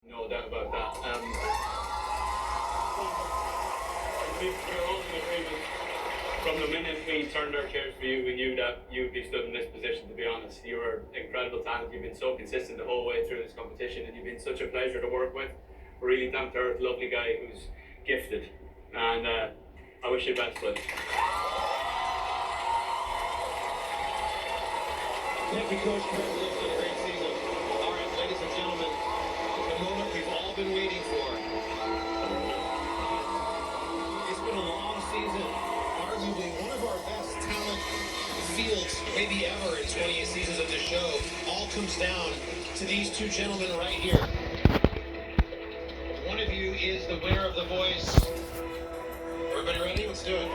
No doubt about that. You're all in agreement. From the minute we turned our chairs for you, we knew that you'd be stood in this position, to be honest. You were incredible talent. You've been so consistent the whole way through this competition, and you've been such a pleasure to work with. A really down-to-earth, lovely guy who's gifted. And I wish you the best, bud. Thank you, Coach. Congratulations on a great season. All right, ladies and gentlemen, the moment we've all been waiting for. It's been a long season. Arguably one of our best talent fields, maybe ever, in 28 seasons of this show. All comes down to these two gentlemen right here. One of you is the winner of The Voice. Everybody ready? Let's do it.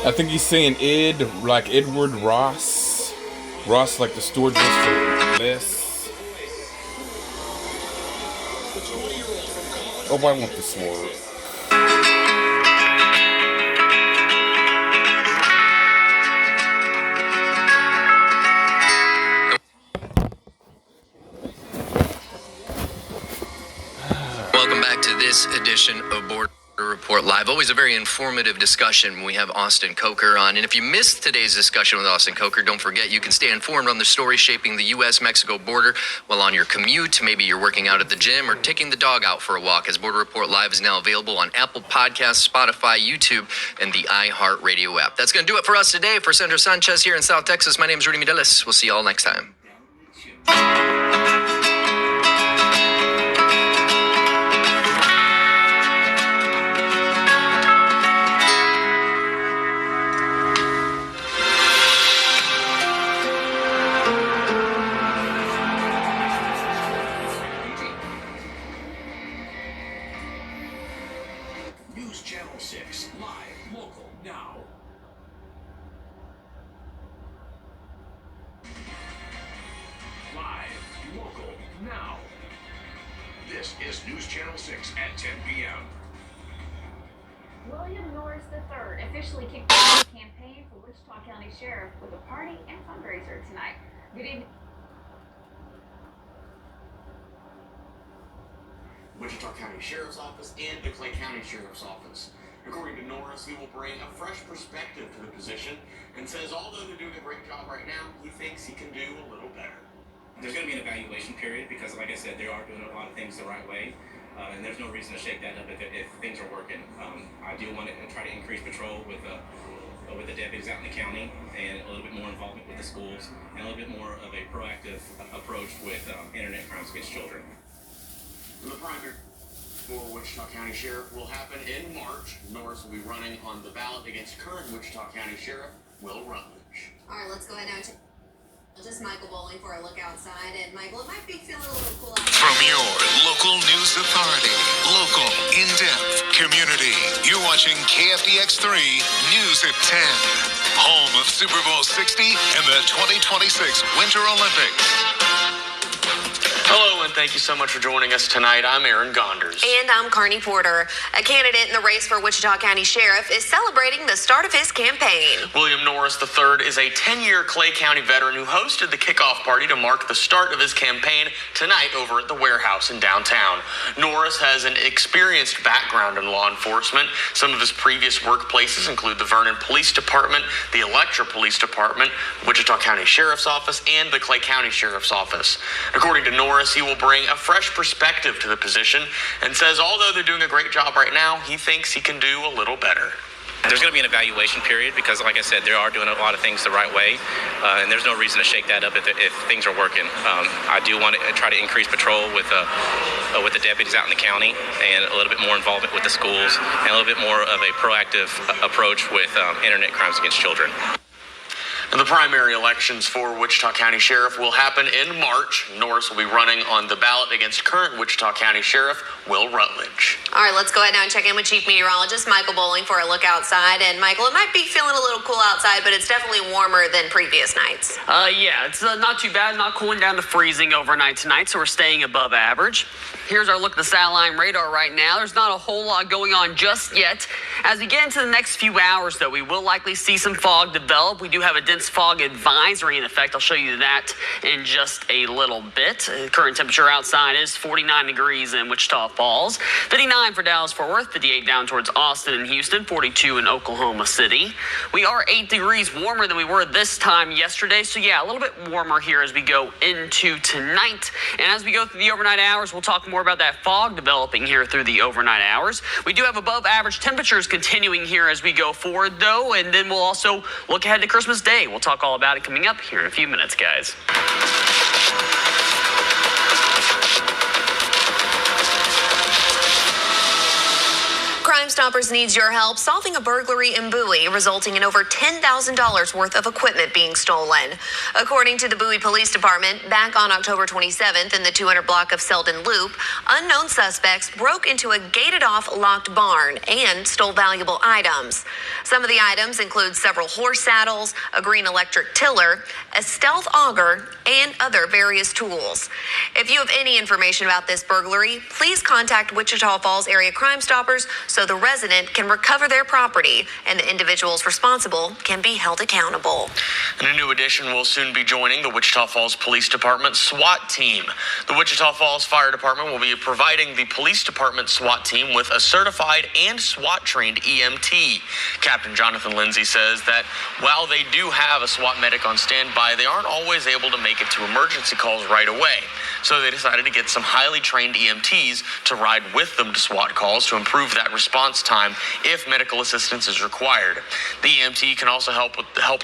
I think he's saying Ed, like Edward Ross. Ross, like the stewardess for this. Oh, I want this word. Welcome back to this edition of Border Report Live. Always a very informative discussion when we have Austin Coker on. And if you missed today's discussion with Austin Coker, don't forget you can stay informed on the story shaping the U.S.-Mexico border while on your commute. Maybe you're working out at the gym or taking the dog out for a walk, as Border Report Live is now available on Apple Podcasts, Spotify, YouTube, and the iHeartRadio app. That's going to do it for us today. For Sandra Sanchez here in South Texas, my name is Rudy Midelis. We'll see you all next time. News Channel 6, live, local, now. Live, local, now. This is News Channel 6 at 10 p.m. William Norris III officially kicked off the campaign for Wichita County Sheriff with a party and fundraiser tonight. Good evening. Wichita County Sheriff's Office and the Clay County Sheriff's Office. According to Norris, he will bring a fresh perspective to the position and says although they're doing a great job right now, he thinks he can do a little better. There's going to be an evaluation period because, like I said, they are doing a lot of things the right way, and there's no reason to shake that up if things are working. I do want to try to increase patrol with the deputies out in the county and a little bit more involvement with the schools and a little bit more of a proactive approach with internet crimes against children. The primary for Wichita County Sheriff will happen in March. Norris will be running on the ballot against current Wichita County Sheriff Will Rutledge. All right, let's go ahead now. Just Michael Bowling for a look outside. And Michael, it might be feeling a little cool out there. From your local news authority, local, in-depth, community. You're watching KFDX 3 News at 10. Home of Super Bowl 60 and the 2026 Winter Olympics. Hello, and thank you so much for joining us tonight. I'm Aaron Gonders. And I'm Carney Porter. A candidate in the race for Wichita County Sheriff is celebrating the start of his campaign. William Norris III is a 10-year Clay County veteran who hosted the kickoff party to mark the start of his campaign tonight over at the warehouse in downtown. Norris has an experienced background in law enforcement. Some of his previous workplaces include the Vernon Police Department, the Electra Police Department, Wichita County Sheriff's Office, and the Clay County Sheriff's Office. According to Norris, he will bring a fresh perspective to the position and says although they're doing a great job right now, he thinks he can do a little better. There's going to be an evaluation period because, like I said, they are doing a lot of things the right way, and there's no reason to shake that up if things are working. I do want to try to increase patrol with the deputies out in the county and a little bit more involvement with the schools and a little bit more of a proactive approach with internet crimes against children. The primary elections for Wichita County Sheriff will happen in March. Norris will be running on the ballot against current Wichita County Sheriff Will Rutledge. All right, let's go ahead now and check in with Chief Meteorologist Michael Bowling for a look outside. And Michael, it might be feeling a little cool outside, but it's definitely warmer than previous nights. Yeah, it's not too bad, not cooling down to freezing overnight tonight, so we're staying above average. Here's our look at the satellite radar right now. There's not a whole lot going on just yet. As we get into the next few hours, though, we will likely see some fog develop. We do have a dense fog advisory in effect. I'll show you that in just a little bit. Current temperature outside is 49 degrees in Wichita Falls, 59 for Dallas-Fort Worth, 58 down towards Austin and Houston, 42 in Oklahoma City. We are 8 degrees warmer than we were this time yesterday, so yeah, a little bit warmer here as we go into tonight. And as we go through the overnight hours, we'll talk more about that fog developing here through the overnight hours. We do have above average temperatures continuing here as we go forward, though, and then we'll also look ahead to Christmas Day. We'll talk all about it coming up here in a few minutes, guys. Crime Stoppers needs your help solving a burglary in Bowie, resulting in over $10,000 worth of equipment being stolen. According to the Bowie Police Department, back on October 27th in the 200 block of Selden Loop, unknown suspects broke into a gated-off locked barn and stole valuable items. Some of the items include several horse saddles, a green electric tiller, a stealth auger, and other various tools. If you have any information about this burglary, please contact Wichita Falls Area Crime Stoppers so the resident can recover their property and the individuals responsible can be held accountable. And a new addition will soon be joining the Wichita Falls Police Department SWAT team. The Wichita Falls Fire Department will be providing the police department SWAT team with a certified and SWAT-trained EMT. Captain Jonathan Lindsay says that while they do have a SWAT medic on standby, they aren't always able to make it to emergency calls right away. So they decided to get some highly trained EMTs to ride with them to SWAT calls to improve that response time if medical assistance is required. The EMT can also help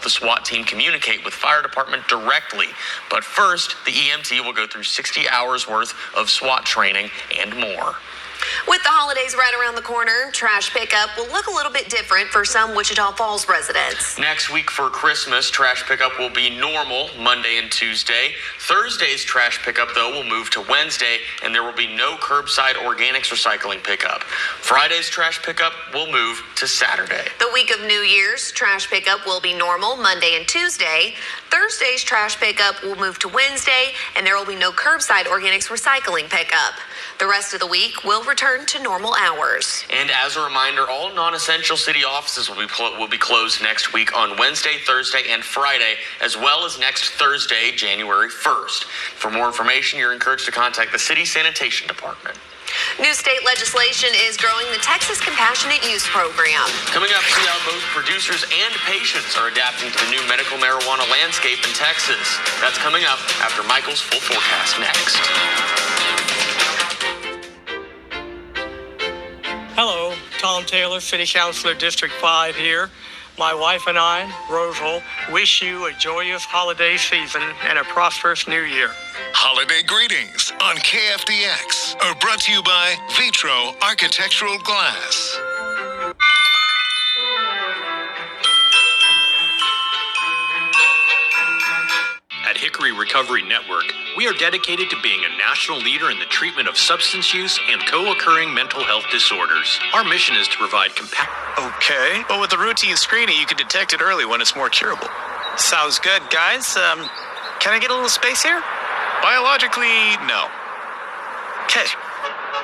the SWAT team communicate with fire department directly. But first, the EMT will go through 60 hours worth of SWAT training and more. With the holidays right around the corner, trash pickup will look a little bit different for some Wichita Falls residents. Next week for Christmas, trash pickup will be normal Monday and Tuesday. Thursday's trash pickup, though, will move to Wednesday, and there will be no curbside organics recycling pickup. Friday's trash pickup will move to Saturday. The week of New Year's, trash pickup will be normal Monday and Tuesday. Thursday's trash pickup will move to Wednesday, and there will be no curbside organics recycling pickup. The rest of the week will return to normal hours. And as a reminder, all non-essential city offices will be closed next week on Wednesday, Thursday, and Friday, as well as next Thursday, January 1st. For more information, you're encouraged to contact the City Sanitation Department. New state legislation is growing the Texas Compassionate Use Program. Coming up, see how both producers and patients are adapting to the new medical marijuana landscape in Texas. That's coming up after Michael's full forecast next. Hello, Tom Taylor, City Councilor District 5 here. My wife and I, Rosal, wish you a joyous holiday season and a prosperous new year. Holiday greetings on KFDX are brought to you by Vitro Architectural Glass. At Hickory Recovery Network, we are dedicated to being a national leader in the treatment of substance use and co-occurring mental health disorders. Our mission is to provide Okay, but with the routine screening, you can detect it early when it's more curable. Sounds good, guys. Can I get a little space here? Biologically, no. Okay.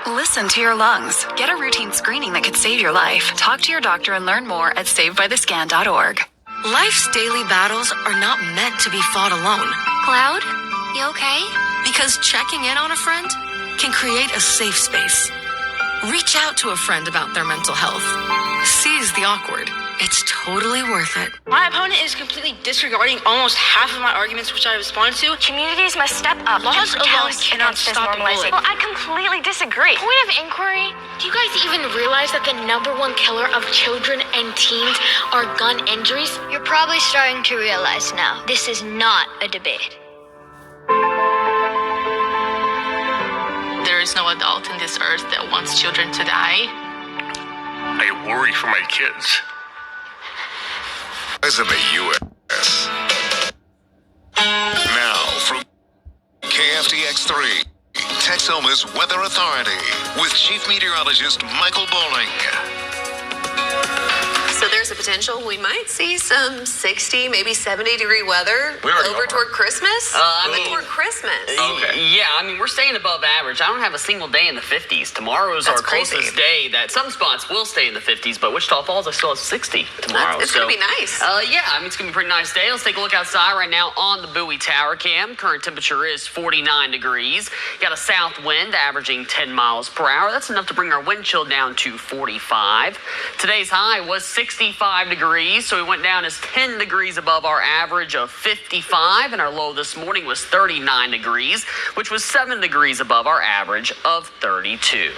Listen to your lungs. Get a routine screening that could save your life. Talk to your doctor and learn more at savedbythescan.org. Life's daily battles are not meant to be fought alone. Cloud, you okay? Because checking in on a friend can create a safe space. Reach out to a friend about their mental health. Seize the awkward. It's totally worth it. My opponent is completely disregarding almost half of my arguments which I responded to. Communities must step up. Laws alone cannot stop the bullying. Well, I completely disagree. Point of inquiry, do you guys even realize that the #1 killer of children and teens are gun injuries? You're probably starting to realize now, this is not a debate. There is no adult in this earth that wants children to die. I worry for my kids. President of the U.S. Now from KFDX 3, Texoma's Weather Authority with Chief Meteorologist Michael Bowling. So there's a potential we might see some 60, maybe 70-degree weather over toward Christmas. Toward Christmas. Yeah, I mean, we're staying above average. I don't have a single day in the 50s. Tomorrow's our closest day that some spots will stay in the 50s, but Wichita Falls, I still have 60 tomorrow. It's going to be nice. Yeah, I mean, it's going to be a pretty nice day. Let's take a look outside right now on the Bowie Tower Cam. Current temperature is 49 degrees. Got a south wind averaging 10 miles per hour. That's enough to bring our wind chill down to 45. Today's high was 65 degrees, so we went down as 10 degrees above our average of 55, and our low this morning was 39 degrees, which was 7 degrees above our average of 32.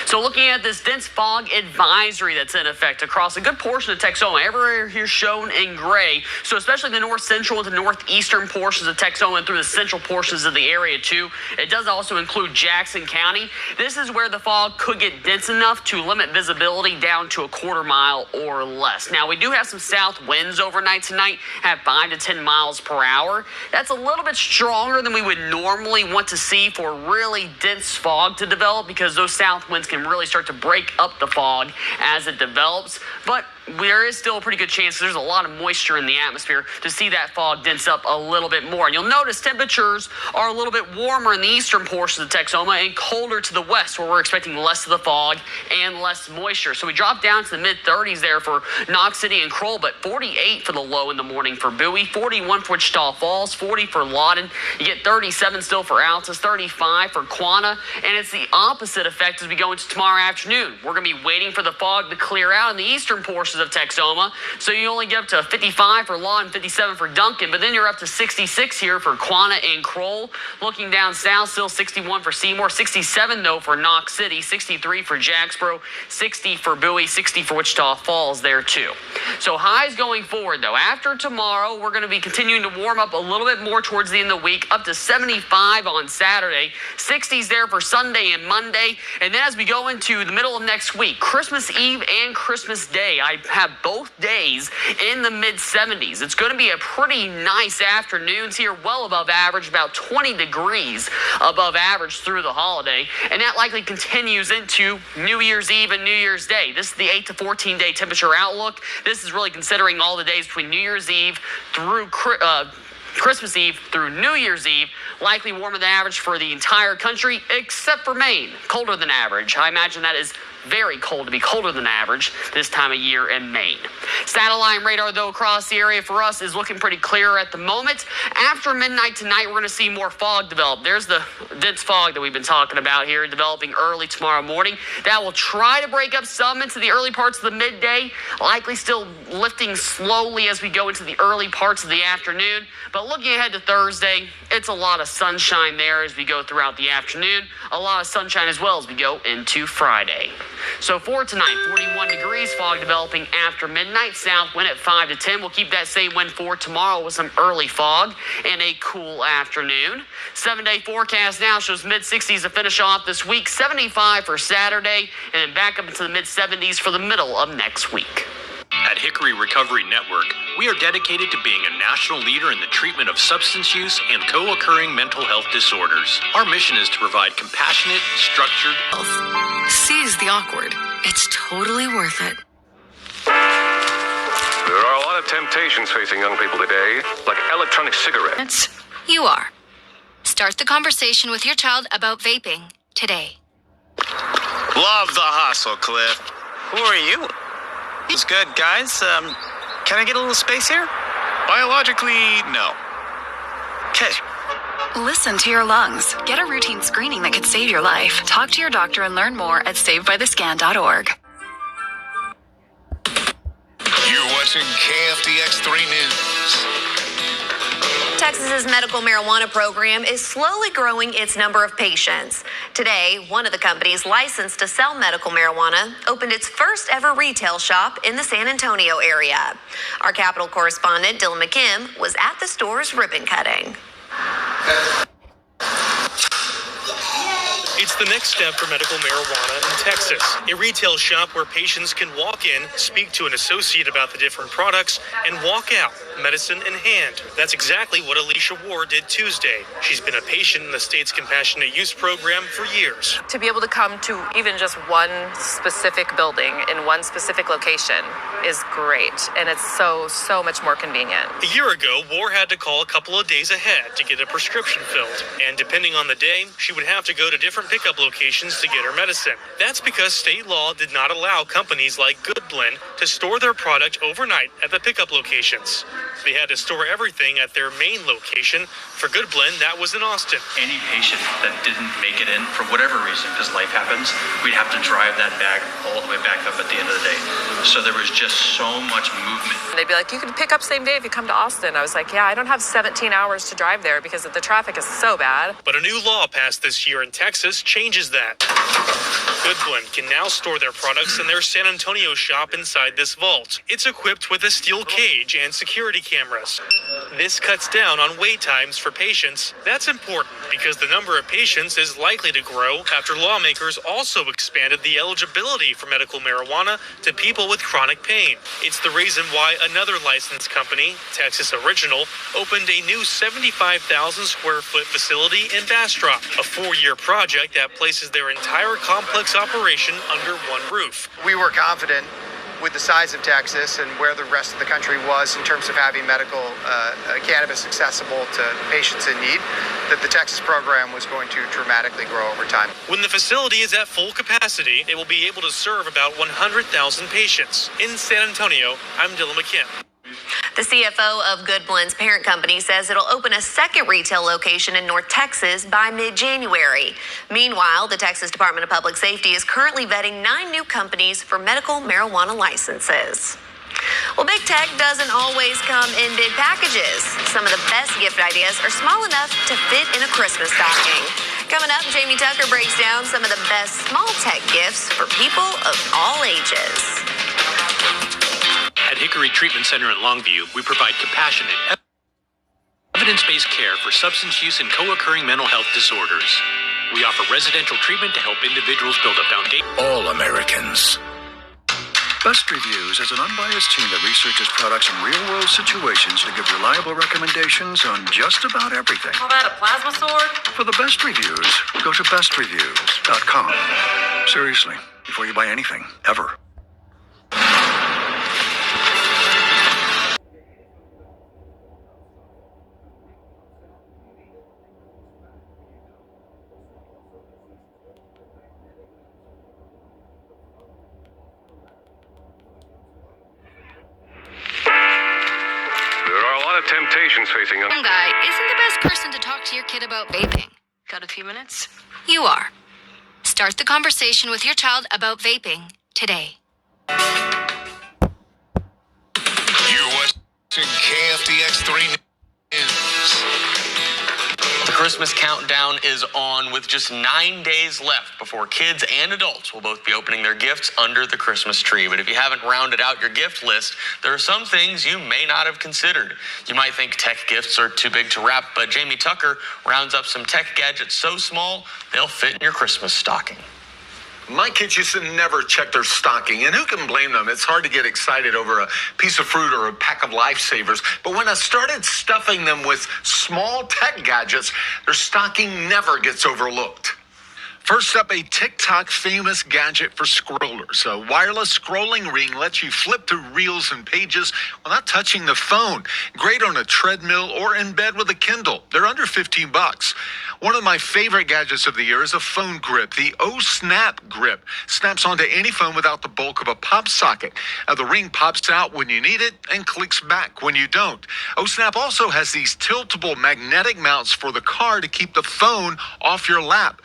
So looking at this dense fog advisory that's in effect across a good portion of Texoma, everywhere here shown in gray, so especially the north central and the northeastern portions of Texoma and through the central portions of the area too. It does also include Jackson County. This is where the fog could get dense enough to limit visibility down to a quarter mile or less. Now, we do have some south winds overnight tonight at 5 to 10 miles per hour. That's a little bit stronger than we would normally want to see for really dense fog to develop, because those south winds can really start to break up the fog as it develops. But there is still a pretty good chance, there's a lot of moisture in the atmosphere, to see that fog dense up a little bit more. And you'll notice temperatures are a little bit warmer in the eastern portions of Texoma and colder to the west, where we're expecting less of the fog and less moisture. So we drop down to the mid-30s there for Knox City and Kroll, but 48 for the low in the morning for Bowie, 41 for Wichita Falls, 40 for Lawton. You get 37 still for Altus, 35 for Quanah, and it's the opposite effect as we go into tomorrow afternoon. We're going to be waiting for the fog to clear out in the eastern portions of Texoma, so you only get up to 55 for Lawton, 57 for Duncan, but then you're up to 66 here for Quanah and Kroll. Looking down south, still 61 for Seymour, 67 though for Knox City, 63 for Jacksboro, 60 for Bowie, 60 for Wichita Falls there too. So highs going forward though. After tomorrow, we're going to be continuing to warm up a little bit more towards the end of the week, up to 75 on Saturday, 60s there for Sunday and Monday, and then as we go into the middle of next week, Christmas Eve and Christmas Day, I have both days in the mid-70s. It's going to be a pretty nice afternoons here, well above average, about 20 degrees above average through the holiday, and that likely continues into New Year's Eve and New Year's Day. This is the 8 to 14 day temperature outlook. This is really considering all the days between New Year's Eve through Christmas Eve through New Year's Eve, likely warmer than average for the entire country, except for Maine, colder than average. I imagine that is very cold to be colder than average this time of year in Maine. Satellite radar, though, across the area for us is looking pretty clear at the moment. After midnight tonight, we're going to see more fog develop. There's the dense fog that we've been talking about here, developing early tomorrow morning. That will try to break up some into the early parts of the midday, likely still lifting slowly as we go into the early parts of the afternoon. But looking ahead to Thursday, it's a lot of sunshine there as we go throughout the afternoon. A lot of sunshine as well as we go into Friday. So for tonight, 41 degrees, fog developing after midnight. South wind at 5 to 10. We'll keep that same wind for tomorrow with some early fog and a cool afternoon. 7-day forecast now shows mid-60s to finish off this week, 75 for Saturday, and then back up into the mid-70s for the middle of next week. At Hickory Recovery Network, we are dedicated to being a national leader in the treatment of substance use and co-occurring mental health disorders. Our mission is to provide compassionate, structured health. Seize the awkward. It's totally worth it. There are a lot of temptations facing young people today, like electronic cigarettes. You are. Start the conversation with your child about vaping today. Love the hustle, Cliff. Who are you? It's good, guys. Can I get a little space here? Biologically, no. Okay. Listen to your lungs. Get a routine screening that could save your life. Talk to your doctor and learn more at savedbythescan.org. You're watching KFDX 3 News. Texas's medical marijuana program is slowly growing its number of patients. Today, one of the companies licensed to sell medical marijuana opened its first ever retail shop in the San Antonio area. Our Capitol correspondent, Dylan McKim, was at the store's ribbon cutting. It's the next step for medical marijuana in Texas. A retail shop where patients can walk in, speak to an associate about the different products, and walk out, medicine in hand. That's exactly what Alicia Ward did Tuesday. She's been a patient in the state's compassionate use program for years. To be able to come to even just one specific building in one specific location is great, and it's so much more convenient. A year ago, Ward had to call a couple of days ahead to get a prescription filled, and depending on the day, she would have to go to different pickup locations to get her medicine. That's because state law did not allow companies like Good Blend to store their product overnight at the pickup locations. They had to store everything at their main location. For Good Blend, that was in Austin. Any patient that didn't make it in for whatever reason, because life happens, we'd have to drive that bag all the way back up at the end of the day. So there was just so much movement. They'd be like, you can pick up same day if you come to Austin. I was like, yeah, I don't have 17 hours to drive there because the traffic is so bad. But a new law passed this year in Texas changes that. Good Blend can now store their products in their San Antonio shop inside this vault. It's equipped with a steel cage and security cameras. This cuts down on wait times for patients. That's important because the number of patients is likely to grow after lawmakers also expanded the eligibility for medical marijuana to people with chronic pain. It's the reason why another licensed company, Texas Original, opened a new 75,000 square foot facility in Bastrop, a 4-year project that places their entire complex operation under one roof. We were confident with the size of Texas and where the rest of the country was in terms of having medical cannabis accessible to patients in need, that the Texas program was going to dramatically grow over time. When the facility is at full capacity, it will be able to serve about 100,000 patients. In San Antonio, I'm Dylan McKim. The CFO of Good Blend's parent company says it'll open a second retail location in North Texas by mid-January. Meanwhile, the Texas Department of Public Safety is currently vetting 9 new companies for medical marijuana licenses. Well, big tech doesn't always come in big packages. Some of the best gift ideas are small enough to fit in a Christmas stocking. Coming up, Jamie Tucker breaks down some of the best small tech gifts for people of all ages. At Hickory Treatment Center in Longview, we provide compassionate, evidence-based care for substance use and co-occurring mental health disorders. We offer residential treatment to help individuals build a foundation. All Americans. Best Reviews is an unbiased team that researches products in real-world situations to give reliable recommendations on just about everything. Call that a plasma sword? For the best reviews, go to bestreviews.com. Seriously, before you buy anything, ever. Temptations facing Young guy isn't the best person to talk to your kid about vaping. Got a few minutes? You are. Start the conversation with your child about vaping today. You're watching KFDX 3 News. The Christmas countdown is on with just 9 days left before kids and adults will both be opening their gifts under the Christmas tree. But if you haven't rounded out your gift list, there are some things you may not have considered. You might think tech gifts are too big to wrap, but Jamie Tucker rounds up some tech gadgets so small, they'll fit in your Christmas stocking. My kids used to never check their stocking, and who can blame them? It's hard to get excited over a piece of fruit or a pack of Lifesavers. But when I started stuffing them with small tech gadgets, their stocking never gets overlooked. First up, a TikTok famous gadget for scrollers. A wireless scrolling ring lets you flip through reels and pages without touching the phone. Great on a treadmill or in bed with a Kindle. They're under $15. One of my favorite gadgets of the year is a phone grip. The Snap Grip snaps onto any phone without the bulk of a pop socket. The ring pops out when you need it and clicks back when you don't. Snap also has these tiltable magnetic mounts for the car to keep the phone off your lap.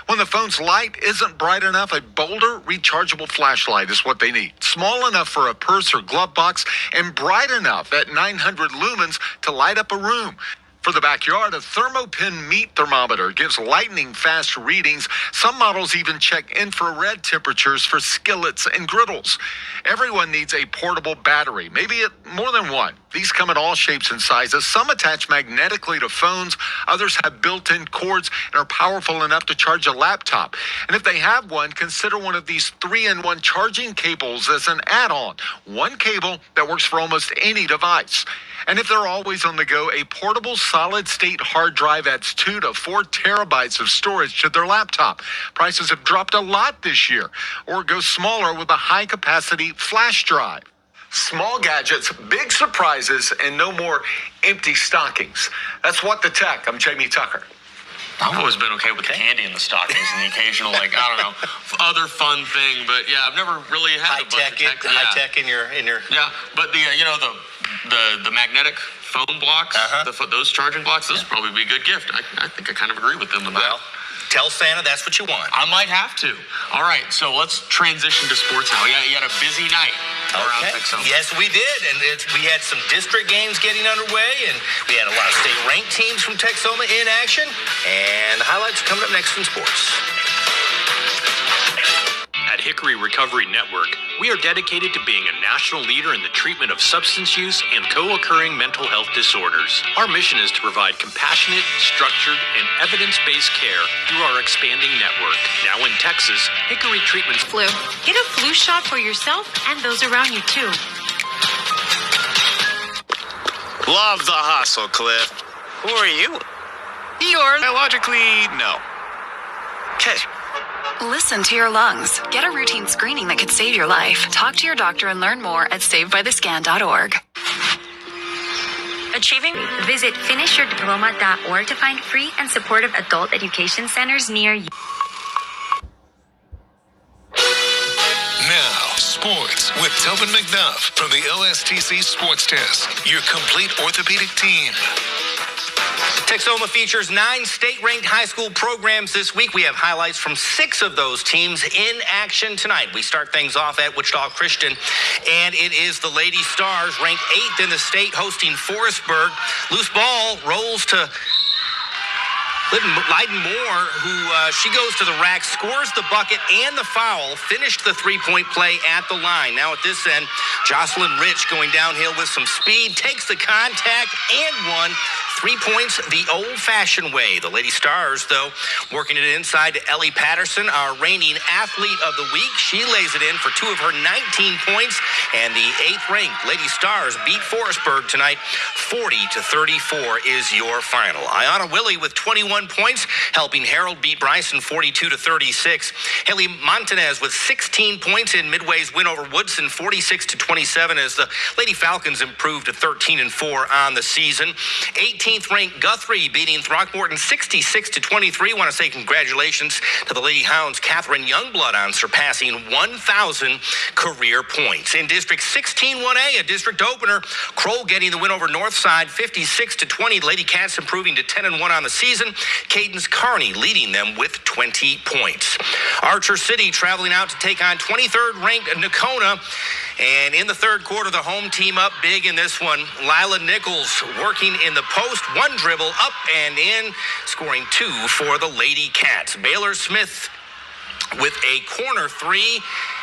When the phone's light isn't bright enough, a bolder, rechargeable flashlight is what they need. Small enough for a purse or glove box and bright enough at 900 lumens to light up a room. For the backyard, a ThermoPen meat thermometer gives lightning-fast readings. Some models even check infrared temperatures for skillets and griddles. Everyone needs a portable battery, maybe more than one. These come in all shapes and sizes. Some attach magnetically to phones. Others have built-in cords and are powerful enough to charge a laptop. And if they have one, consider one of these 3-in-1 charging cables as an add-on. One cable that works for almost any device. And if they're always on the go, a portable solid-state hard drive adds 2 to 4 terabytes of storage to their laptop. Prices have dropped a lot this year. Or go smaller with a high-capacity flash drive. Small gadgets, big surprises, and no more empty stockings. That's What the Tech. I'm Jamie Tucker. I've always been okay with the candy in the stockings and the occasional, other fun thing. But yeah, I've never really had a bunch of tech. High tech in your. Yeah, but the magnetic phone blocks, those charging blocks, those would probably be a good gift. I think I kind of agree with them about. Well, tell Santa that's what you want. I might have to. All right, so let's transition to sports now. You had a busy night around Texoma. Yes, we did, and we had some district games getting underway, and we had a lot of state-ranked teams from Texoma in action, and the highlights are coming up next in sports. At Hickory Recovery Network, we are dedicated to being a national leader in the treatment of substance use and co-occurring mental health disorders. Our mission is to provide compassionate, structured, and evidence-based care through our expanding network. Now in Texas, Hickory Treatment Flu. Get a flu shot for yourself and those around you, too. Love the hustle, Cliff. Who are you? You're biologically no. Okay. Listen to your lungs. Get a routine screening that could save your life. Talk to your doctor and learn more at savedbythescan.org. Achieving? Visit finishyourdiploma.org to find free and supportive adult education centers near you. Now, sports with Tobin McDuff from the OSTC Sports Desk, your complete orthopedic team. Texoma features 9 state-ranked high school programs this week. We have highlights from 6 of those teams in action tonight. We start things off at Wichita Christian, and it is the Lady Stars, ranked 8th in the state, hosting Forestburg. Loose ball rolls to Leiden Moore, who she goes to the rack, scores the bucket and the foul, finished the three-point play at the line. Now at this end, Jocelyn Rich going downhill with some speed, takes the contact and one. 3 points the old-fashioned way. The Lady Stars, though, working it inside to Ellie Patterson, our reigning athlete of the week. She lays it in for 2 of her 19 points, and the 8th-ranked Lady Stars beat Forestburg tonight. 40-34 is your final. Ayana Willie with 21 points, helping Harold beat Bryson 42-36. Haley Montanez with 16 points in Midway's win over Woodson 46-27 as the Lady Falcons improved to 13-4 on the season. 18th-ranked Guthrie beating Throckmorton 66-23. Want to say congratulations to the Lady Hounds' Catherine Youngblood on surpassing 1,000 career points. In District 16-1A, a district opener, Kroll getting the win over Northside 56-20. The Lady Cats improving to 10-1 on the season. Cadence Carney leading them with 20 points. Archer City traveling out to take on 23rd-ranked Nakona. And in the third quarter, the home team up big in this one. Lila Nichols working in the post, one dribble up and in, scoring 2 for the Lady Cats. Baylor Smith with a corner 3.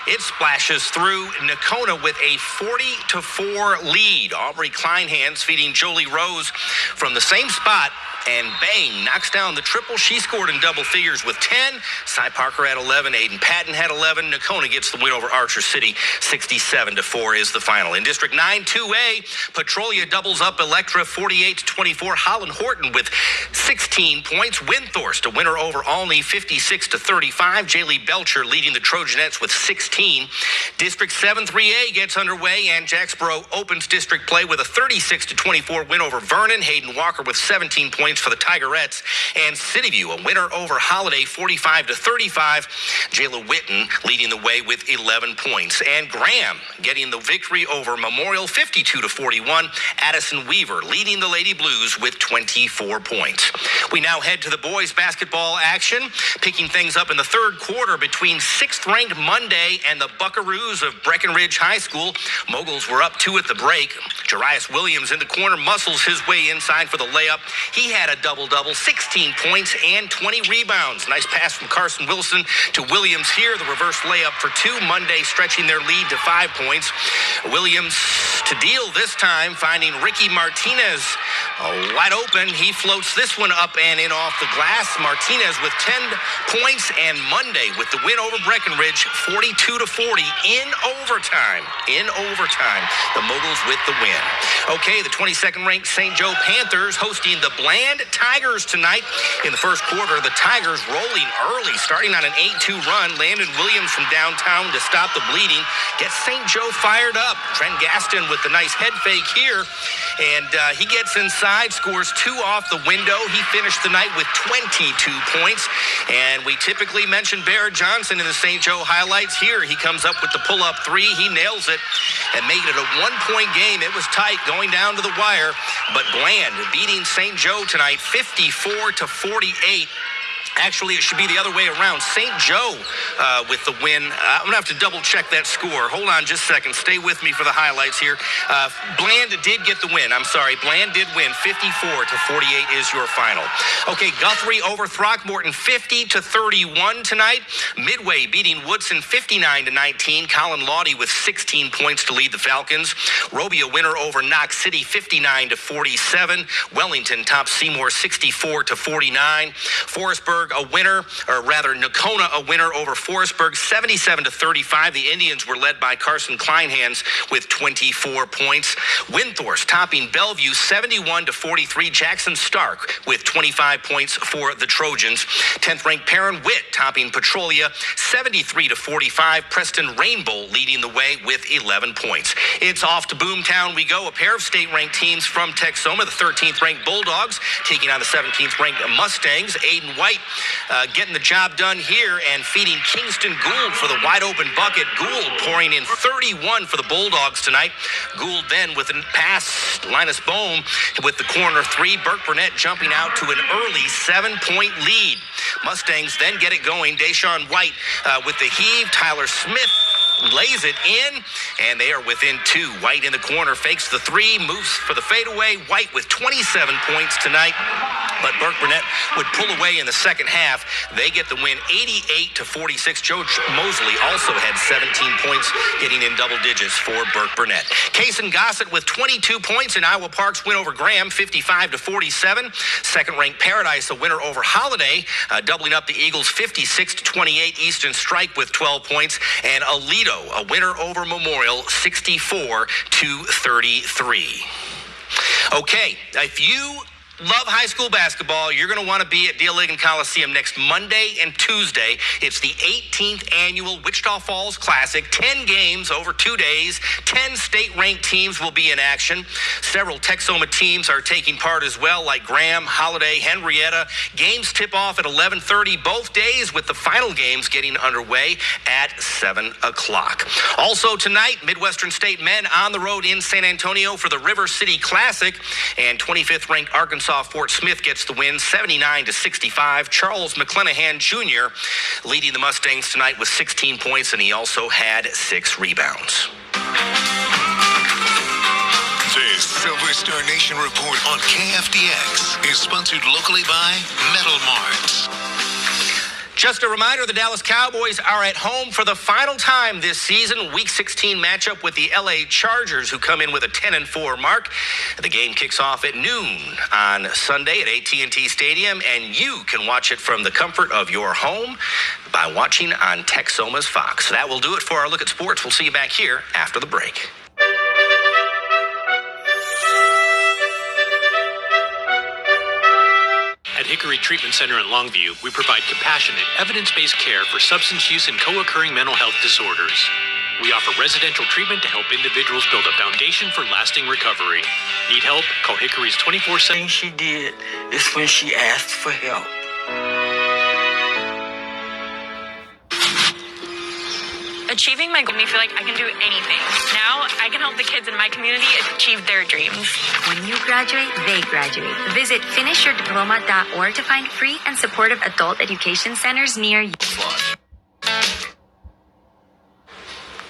It splashes through Nakona with a 40-4 lead. Aubrey Kleinhans feeding Jolie Rose from the same spot. And bang, knocks down the triple. She scored in double figures with 10. Cy Parker had 11. Aiden Patton had 11. Nakona gets the win over Archer City. 67-4 is the final. In District 9, 2A, Petrolia doubles up Electra 48-24. Holland Horton with 16 points. Windthorst, a winner over Alney 56-35. Jaylee Belcher leading the Trojanettes with 16. District 7, 3A gets underway, and Jacksboro opens district play with a 36-24 win over Vernon. Hayden Walker with 17 points for the Tigerettes, and Cityview a winner over Holiday 45-35. Jayla Witten leading the way with 11 points, and Graham getting the victory over Memorial 52-41. Addison Weaver leading the Lady Blues with 24 points. We now head to the boys basketball action, picking things up in the third quarter between 6th-ranked Monday and the Buckaroos of Breckenridge High School. Moguls were up 2 at the break. Jarius Williams in the corner muscles his way inside for the layup. He had a double-double, 16 points and 20 rebounds. Nice pass from Carson Wilson to Williams here. The reverse layup for 2. Monday stretching their lead to 5 points. Williams to deal this time, finding Ricky Martinez wide open. He floats this one up and in off the glass. Martinez with 10 points, and Monday with the win over Breckenridge, 42-40 in overtime. The Moguls with the win. Okay, the 22nd ranked St. Joe Panthers hosting the Bland Tigers tonight. In the first quarter, the Tigers rolling early, starting on an 8-2 run. Landon Williams from downtown to stop the bleeding. Gets St. Joe fired up. Trent Gaston with the nice head fake here. And he gets inside, scores 2 off the window. He finished the night with 22 points. And we typically mention Barrett Johnson in the St. Joe highlights. Here he comes up with the pull-up 3. He nails it and made it a 1-point game. It was tight going down to the wire. But Bland beating St. Joe tonight 54-48. Actually, it should be the other way around. St. Joe with the win. I'm going to have to double-check that score. Hold on just a second. Stay with me for the highlights here. Bland did get the win. I'm sorry. Bland did win. 54-48 is your final. Okay, Guthrie over Throckmorton 50-31 tonight. Midway beating Woodson 59-19. Colin Lawdy with 16 points to lead the Falcons. Roby a winner over Knox City 59-47. Wellington tops Seymour 64-49. Forestburg a winner, or rather Nakona a winner over Forestburg 77-35. The Indians were led by Carson Kleinhans with 24 points. Windthorst topping Bellevue 71-43. Jackson Stark with 25 points for the Trojans. 10th ranked Perrin Witt topping Petrolia 73-45. Preston Rainbow leading the way with 11 points. It's off to Boomtown we go. A pair of state-ranked teams from Texoma. The 13th ranked Bulldogs taking on the 17th ranked Mustangs. Aiden White getting the job done here and feeding Kingston Gould for the wide open bucket. Gould pouring in 31 for the Bulldogs tonight. Gould then with a pass. Linus Bohm with the corner 3. Burke Burnett jumping out to an early 7-point lead. Mustangs then get it going. Deshaun White with the heave. Tyler Smith lays it in, and they are within 2. White in the corner fakes the 3, moves for the fadeaway. White with 27 points tonight, but Burke Burnett would pull away in the second half. They get the win 88-46. Joe Mosley also had 17 points, getting in double digits for Burke Burnett. Case and Gossett with 22 points in Iowa Park's win over Graham 55-47. Second-ranked Paradise a winner over Holiday, doubling up the Eagles 56-28. Easton Strike with 12 points, and Alito a winner over Memorial 64-33. Okay, if you love high school basketball, you're going to want to be at Deal Ligon Coliseum next Monday and Tuesday. It's the 18th annual Wichita Falls Classic. 10 games over 2 days. 10 state-ranked teams will be in action. Several Texoma teams are taking part as well, like Graham, Holiday, Henrietta. Games tip off at 11:30 both days, with the final games getting underway at 7 o'clock. Also tonight, Midwestern State men on the road in San Antonio for the River City Classic, and 25th ranked Arkansas Fort Smith gets the win 79-65. Charles McClenahan Jr. leading the Mustangs tonight with 16 points, and he also had 6 rebounds. This Silver Star Nation report on KFDX is sponsored locally by Metal Mart. Just a reminder, the Dallas Cowboys are at home for the final time this season. Week 16 matchup with the LA Chargers, who come in with a 10-4 mark. The game kicks off at noon on Sunday at AT&T Stadium, and you can watch it from the comfort of your home by watching on Texoma's Fox. That will do it for our look at sports. We'll see you back here after the break. At Hickory Treatment Center in Longview, we provide compassionate, evidence-based care for substance use and co-occurring mental health disorders. We offer residential treatment to help individuals build a foundation for lasting recovery. Need help? Call Hickory's 24/7. The thing she did is when she asked for help. Achieving my goal made me feel like I can do anything. Now I can help the kids in my community achieve their dreams. When you graduate, they graduate. Visit finishyourdiploma.org to find free and supportive adult education centers near you.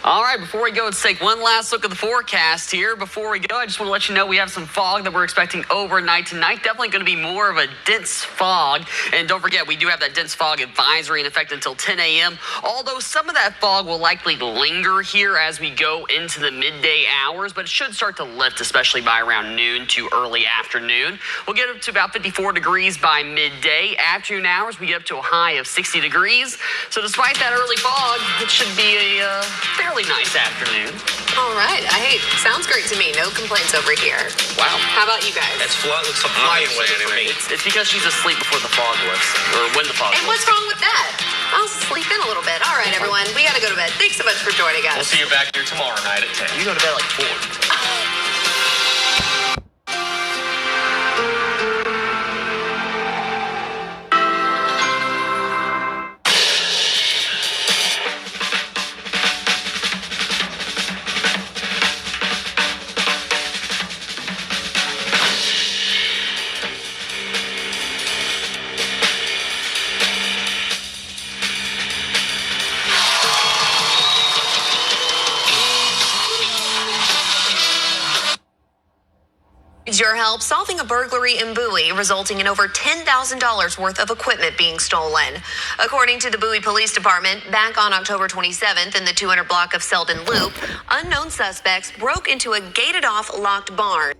All right, before we go, let's take one last look at the forecast here. Before we go, I just want to let you know we have some fog that we're expecting overnight tonight. Definitely going to be more of a dense fog. And don't forget, we do have that dense fog advisory in effect until 10 a.m. Although some of that fog will likely linger here as we go into the midday hours, but it should start to lift, especially by around noon to early afternoon. We'll get up to about 54 degrees by midday. Afternoon hours, we get up to a high of 60 degrees. So despite that early fog, it should be a fairly nice afternoon. All right. Sounds great to me. No complaints over here. Wow. How about you guys? That's looks like flying weather for me. It's because she's asleep before the fog lifts, or when the fog And lifts. what's wrong with that? I'll sleep in a little bit. All right, everyone. We got to go to bed. Thanks so much for joining us. We'll see you back here tomorrow night at 10. You go to bed like 4. Your help solving a burglary in Bowie, resulting in over $10,000 worth of equipment being stolen. According to the Bowie Police Department, back on October 27th in the 200 block of Selden Loop, unknown suspects broke into a gated-off locked barn.